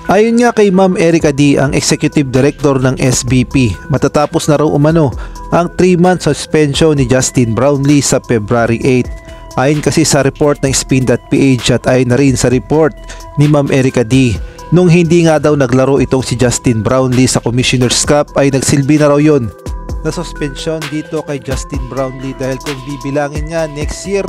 Ayon nga kay Ma'am Erica D, ang Executive Director ng SBP, matatapos na raw umano ang 3-month suspension ni Justin Brownlee sa February 8. Ayon kasi sa report ng Spin.ph at ayon na rin sa report ni Ma'am Erica D, nung hindi nga daw naglaro itong si Justin Brownlee sa Commissioner's Cup ay nagsilbi na raw yun na suspension dito kay Justin Brownlee, dahil kung bibilangin nga next year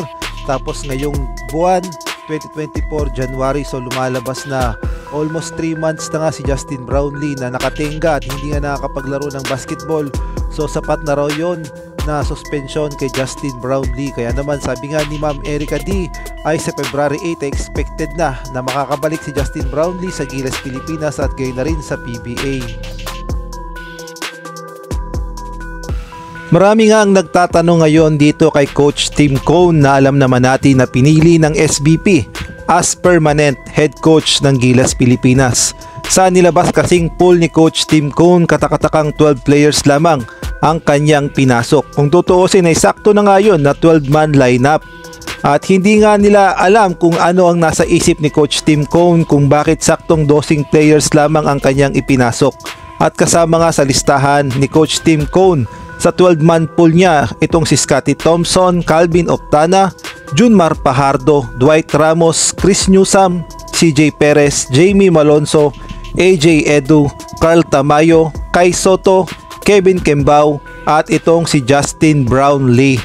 tapos ngayong buwan 2024 January, so lumalabas na almost 3 months na nga si Justin Brownlee na nakatenga at hindi nga nakakapaglaro ng basketball. So sapat na raw yun na suspension kay Justin Brownlee. Kaya naman sabi nga ni Ma'am Erica D ay sa February 8 ay expected na makakabalik si Justin Brownlee sa Gilas Pilipinas at gayon na rin sa PBA. Marami nga ang nagtatanong ngayon dito kay Coach Tim Cone na alam naman natin na pinili ng SBP as permanent head coach ng Gilas Pilipinas. Sa nilabas kasing pool ni Coach Tim Cone, katakatakang 12 players lamang ang kanyang pinasok. Kung tutuusin ay sakto na nga yun na 12-man lineup. At hindi nga nila alam kung ano ang nasa isip ni Coach Tim Cone kung bakit saktong 12 players lamang ang kanyang ipinasok. At kasama nga sa listahan ni Coach Tim Cone sa 12-man pool niya itong si Scottie Thompson, Calvin Octana, Junmar Pajardo, Dwight Ramos, Chris Newsome, CJ Perez, Jamie Malonzo, AJ Edu, Carl Tamayo, Kai Soto, Kevin Kembao at itong si Justin Brownlee.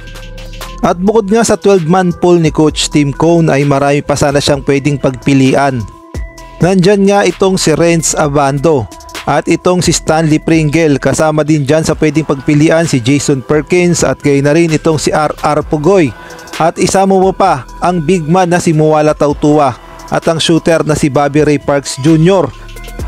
At bukod nga sa 12-man pool ni Coach Tim Cone ay marami pa sana siyang pwedeng pagpilian. Nandyan nga itong si Renz Abando at itong si Stanley Pringle, kasama din dyan sa pwedeng pagpilian si Jason Perkins at gayon na rin itong si R.R. Pugoy. At isama mo pa ang big man na si Muwala Tautua at ang shooter na si Bobby Ray Parks Jr.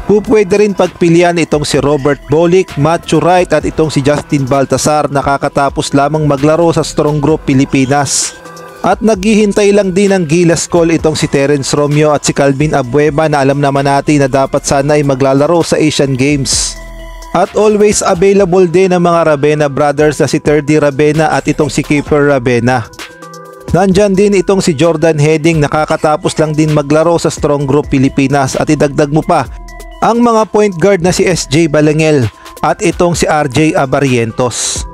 Pwede rin pagpilian itong si Robert Bolick, Matthew Wright at itong si Justin Baltasar na kakatapos lamang maglaro sa Strong Group Pilipinas. At naghihintay lang din ng Gilas call itong si Terence Romeo at si Calvin Abueva na alam naman natin na dapat sana ay maglalaro sa Asian Games. At always available din ang mga Ravena brothers na si Terdy Ravena at itong si Kiefer Ravena. Nandyan din itong si Jordan Heading, nakakatapos lang din maglaro sa Strong Group Pilipinas, at idagdag mo pa ang mga point guard na si SJ Balangel at itong si RJ Abarientos.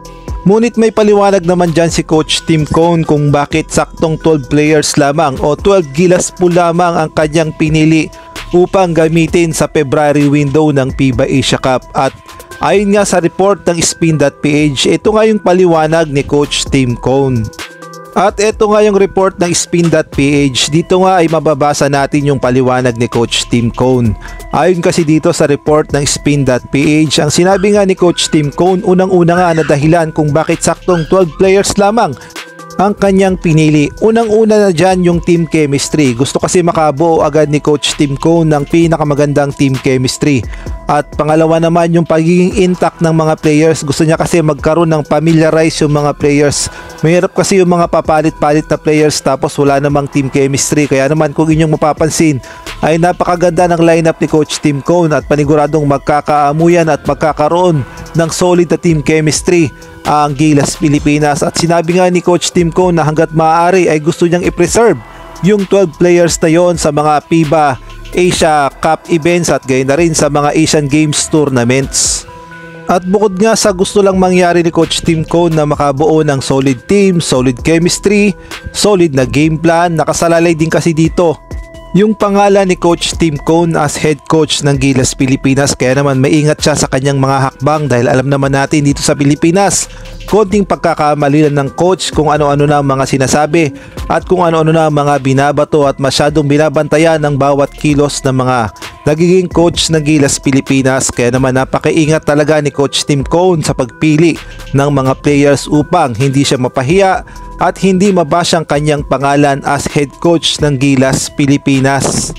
Ngunit may paliwanag naman dyan si Coach Tim Cone kung bakit saktong 12 players lamang o 12 Gilas pool lamang ang kanyang pinili upang gamitin sa February window ng FIBA Asia Cup. At ayon nga sa report ng Spin.ph, ito nga yung paliwanag ni Coach Tim Cone. At ito nga yung report ng Spin.ph, dito nga ay mababasa natin yung paliwanag ni Coach Tim Cone. Ayon kasi dito sa report ng Spin.ph, ang sinabi nga ni Coach Tim Cone, unang-una nga na dahilan kung bakit saktong 12 players lamang ang kanyang pinili. Unang-una na dyan yung team chemistry. Gusto kasi makabuo agad ni Coach Tim Cone ng pinakamagandang team chemistry. At pangalawa naman yung pagiging intact ng mga players. Gusto niya kasi magkaroon ng familiarize yung mga players. Mahirap kasi yung mga papalit-palit na players tapos wala namang team chemistry. Kaya naman kung inyong mapapansin ay napakaganda ng lineup ni Coach Tim Cone at paniguradong magkakaamuyan at magkakaroon ng solid na team chemistry ang Gilas Pilipinas. At sinabi nga ni Coach Tim Cone na hanggat maaari ay gusto niyang i-preserve yung 12 players na yon sa mga FIBA Asia Cup events at gayon na rin sa mga Asian Games tournaments. At bukod nga sa gusto lang mangyari ni Coach Tim Cone na makabuo ng solid team, solid chemistry, solid na game plan, nakasalalay din kasi dito yung pangalan ni Coach Tim Cone as head coach ng Gilas Pilipinas. Kaya naman maingat siya sa kanyang mga hakbang dahil alam naman natin dito sa Pilipinas, konting pagkakamali lang ng coach kung ano-ano na mga sinasabi at kung ano-ano na mga binabato at masyadong binabantayan ng bawat kilos ng mga nagiging coach ng Gilas Pilipinas. Kaya naman napakaingat talaga ni Coach Tim Cone sa pagpili ng mga players upang hindi siya mapahiya at hindi mabash ang kanyang pangalan as head coach ng Gilas Pilipinas.